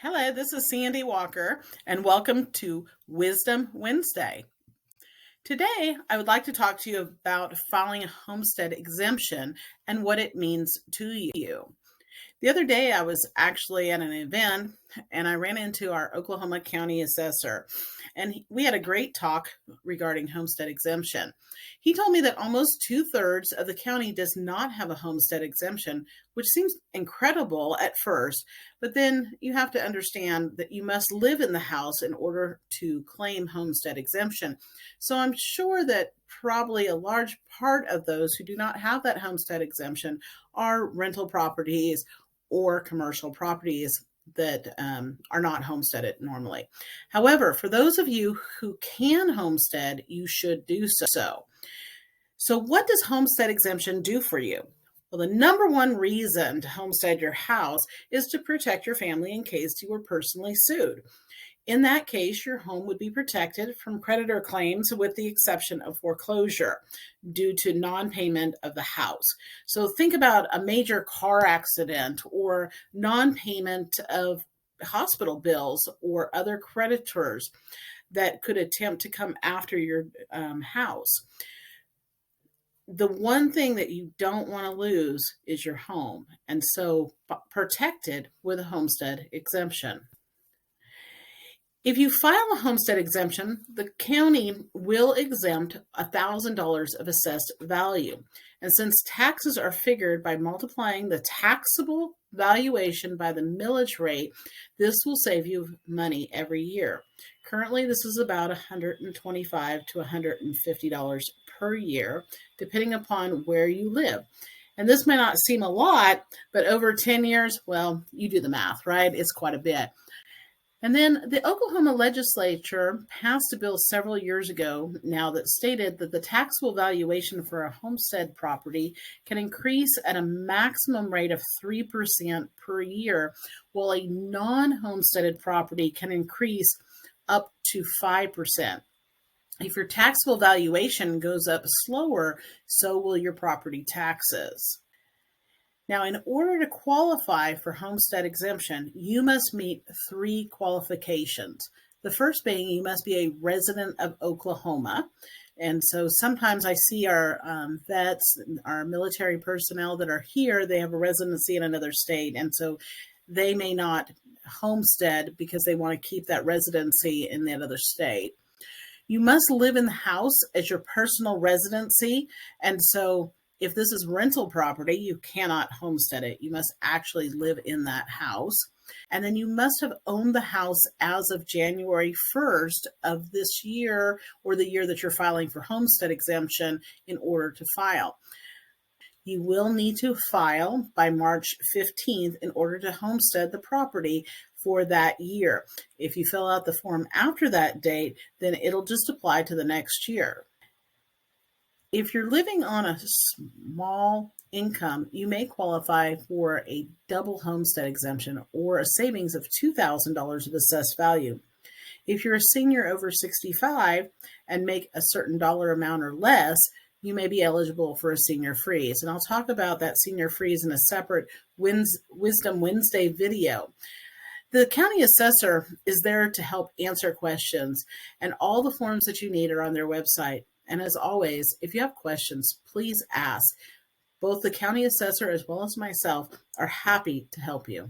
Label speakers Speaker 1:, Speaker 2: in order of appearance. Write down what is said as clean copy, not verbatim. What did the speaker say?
Speaker 1: Hello, this is Sandi Walker, and welcome to Wisdom Wednesday. Today, I would like to talk to you about filing a homestead exemption and what it means to you. The other day, I was actually at an event and I ran into our Oklahoma County assessor, and we had a great talk regarding homestead exemption. He told me that almost 2/3 of the county does not have a homestead exemption, which seems incredible at first, but then you have to understand that you must live in the house in order to claim homestead exemption. So I'm sure that probably a large part of those who do not have that homestead exemption are rental properties or commercial properties that are not homesteaded normally. However, for those of you who can homestead, you should do so. So what does homestead exemption do for you? Well, the number one reason to homestead your house is to protect your family in case you were personally sued. In that case, your home would be protected from creditor claims with the exception of foreclosure due to non-payment of the house. So think about a major car accident or non-payment of hospital bills or other creditors that could attempt to come after your house. The one thing that you don't want to lose is your home, and so protected with a homestead exemption. If you file a homestead exemption, the county will exempt $1,000 of assessed value. And since taxes are figured by multiplying the taxable valuation by the millage rate, this will save you money every year. Currently, this is about $125 to $150 per year, depending upon where you live. And this may not seem a lot, but over 10 years, well, you do the math, right? It's quite a bit. And then the Oklahoma legislature passed a bill several years ago now that stated that the taxable valuation for a homestead property can increase at a maximum rate of 3% per year, while a non-homesteaded property can increase up to 5%. If your taxable valuation goes up slower, so will your property taxes. Now, in order to qualify for homestead exemption, you must meet 3 qualifications. The first being you must be a resident of Oklahoma. And so sometimes I see our vets, our military personnel that are here, they have a residency in another state. And so they may not homestead because they want to keep that residency in that other state. You must live in the house as your personal residency. And so if this is rental property, you cannot homestead it. You must actually live in that house. And then you must have owned the house as of January 1st of this year or the year that you're filing for homestead exemption in order to file. You will need to file by March 15th in order to homestead the property for that year. If you fill out the form after that date, then it'll just apply to the next year. If you're living on a small income, you may qualify for a double homestead exemption or a savings of $2,000 of assessed value. If you're a senior over 65 and make a certain dollar amount or less, you may be eligible for a senior freeze. And I'll talk about that senior freeze in a separate Wisdom Wednesday video. The county assessor is there to help answer questions, and all the forms that you need are on their website. And as always, if you have questions, please ask. Both the county assessor as well as myself are happy to help you.